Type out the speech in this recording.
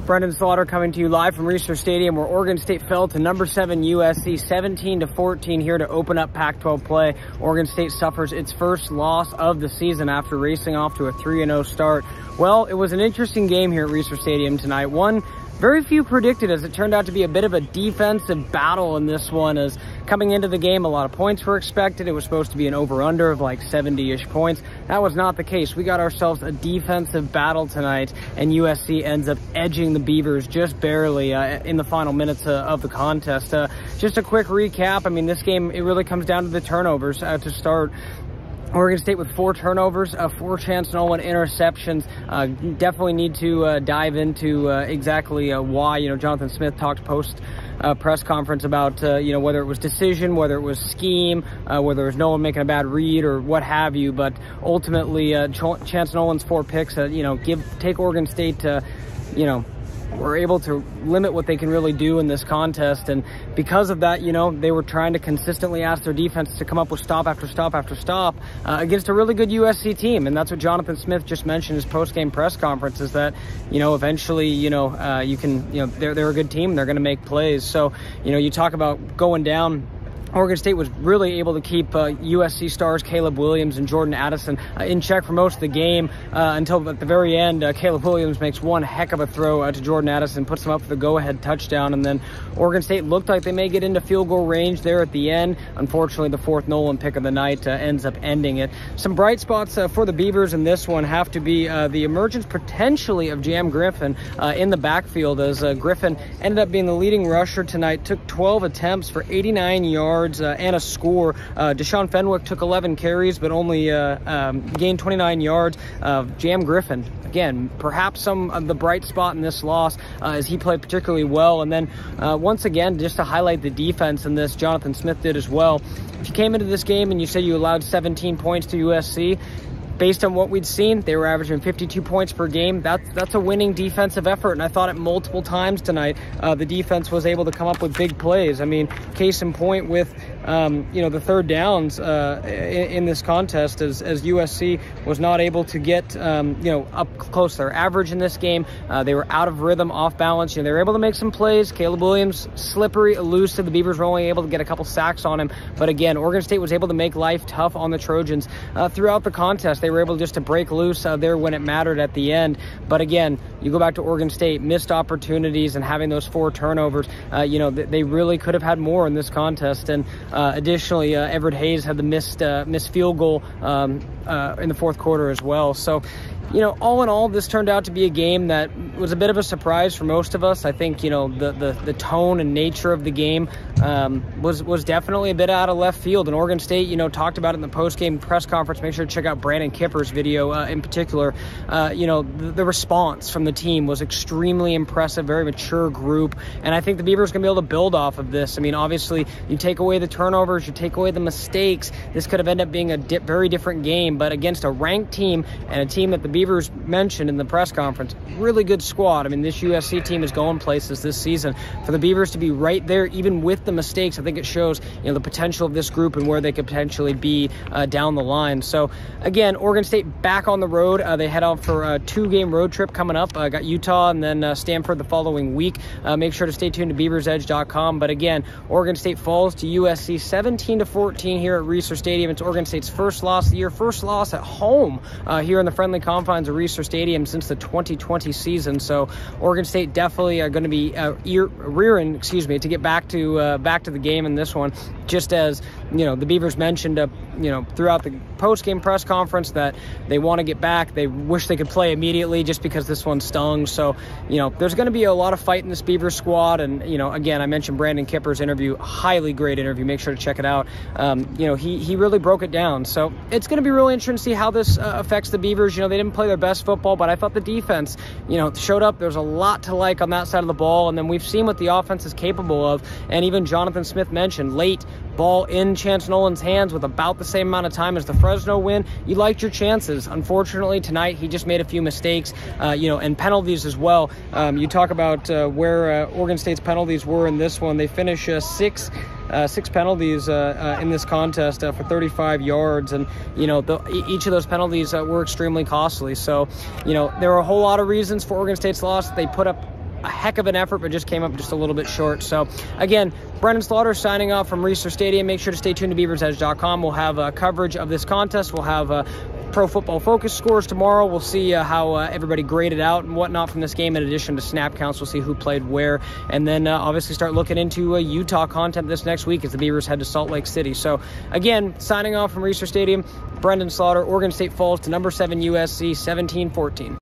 Brenden Slaughter coming to you live from Research Stadium, where Oregon State fell to number 7 USC 17-14 here to open up Pac-12 play. Oregon State suffers its first loss of the season after racing off to a 3-0 start. Well, it was an interesting game here at Research Stadium tonight. One very few predicted, as it turned out to be a bit of a defensive battle in this one. As coming into the game, a lot of points were expected. It was supposed to be an over-under of like 70-ish points. That was not the case. We got ourselves a defensive battle tonight, and USC ends up edging the Beavers just barely in the final minutes of the contest. Just a quick recap. I mean, this game, it really comes down to the turnovers to start. Oregon State with 4 turnovers, 4 Chance Nolan interceptions. Definitely need to dive into exactly why. Jonathan Smith talked post press conference about whether it was decision, whether it was scheme, whether it was Nolan making a bad read or what have you. But ultimately, Chance Nolan's 4 picks, take Oregon State to, were able to limit what they can really do in this contest. And because of that, they were trying to consistently ask their defense to come up with stop after stop after stop against a really good USC team. And that's what Jonathan Smith just mentioned in his post-game press conference, is that, eventually, you can, they're a good team. They're going to make plays. So, you talk about going down. Oregon State was really able to keep USC stars Caleb Williams and Jordan Addison in check for most of the game until at the very end, Caleb Williams makes one heck of a throw to Jordan Addison, puts him up for the go-ahead touchdown, and then Oregon State looked like they may get into field goal range there at the end. Unfortunately, the 4th Nolan pick of the night ends up ending it. Some bright spots for the Beavers in this one have to be the emergence potentially of Jam Griffin in the backfield, as Griffin ended up being the leading rusher tonight, took 12 attempts for 89 yards. And a score. Deshaun Fenwick took 11 carries, but only gained 29 yards. Jam Griffin, again, perhaps some of the bright spot in this loss, as he played particularly well. And then once again, just to highlight the defense in this, Jonathan Smith did as well. If you came into this game and you said you allowed 17 points to USC, based on what we'd seen, they were averaging 52 points per game. That's a winning defensive effort, and I thought it multiple times tonight. The defense was able to come up with big plays. I mean, case in point with the third downs in this contest, as USC was not able to get up close to their average in this game. They were out of rhythm, off balance. They were able to make some plays. Caleb Williams, slippery, elusive. The Beavers were only able to get a couple sacks on him. But again, Oregon State was able to make life tough on the Trojans throughout the contest. They were able just to break loose there when it mattered at the end. But again, you go back to Oregon State, missed opportunities and having those 4 turnovers. They really could have had more in this contest. And additionally, Everett Hayes had the missed field goal in the 4th quarter as well. So, all in all, this turned out to be a game that was a bit of a surprise for most of us. I think, the tone and nature of the game was definitely a bit out of left field. And Oregon State, talked about it in the post-game press conference. Make sure to check out Brandon Kipper's video in particular. The response from the team was extremely impressive, very mature group. And I think the Beavers are going to be able to build off of this. I mean, obviously, you take away the turnovers, you take away the mistakes. This could have ended up being a very different game. But against a ranked team and a team that the Beavers mentioned in the press conference, really good squad. I mean, this USC team is going places this season. For the Beavers to be right there, even with the mistakes, I think it shows the potential of this group and where they could potentially be down the line. So again, Oregon State back on the road. They head out for a 2-game road trip coming up. Got Utah and then Stanford the following week. Make sure to stay tuned to BeaversEDGE.com. But again, Oregon State falls to USC 17-14 here at Research Stadium. It's Oregon State's first loss of the year, first loss at home here in the friendly confines of Research Stadium since the 2020 season. So Oregon State definitely are going to be rearing to get back to the game in this one. Just as the Beavers mentioned throughout the post-game press conference that they want to get back. They wish they could play immediately just because this one stung. So there's going to be a lot of fight in this Beavers squad. And again, I mentioned Brandon Kipper's interview, highly great interview. Make sure to check it out. He really broke it down. So it's going to be really interesting to see how this affects the Beavers. They didn't play their best football, but I thought the defense, showed up. There's a lot to like on that side of the ball. And then we've seen what the offense is capable of. And even Jonathan Smith mentioned late ball in Chance Nolan's hands with about the same amount of time as the Fresno win. You liked your chances. Unfortunately, tonight he just made a few mistakes, and penalties as well. You talk about where Oregon State's penalties were in this one. They finish 6 penalties in this contest for 35 yards, and each of those penalties were extremely costly. So there were a whole lot of reasons for Oregon State's loss. They put up a heck of an effort, but just came up just a little bit short. So again, Brenden Slaughter signing off from Research Stadium. Make sure to stay tuned to BeaversEDGE.com. We'll have coverage of this contest. We'll have Pro Football Focus scores tomorrow. We'll see how everybody graded out and whatnot from this game, in addition to snap counts. We'll see who played where, and then obviously start looking into Utah content this next week as the Beavers head to Salt Lake City. So again, signing off from Research Stadium, Brenden Slaughter. Oregon State falls to number 7 USC 17-14.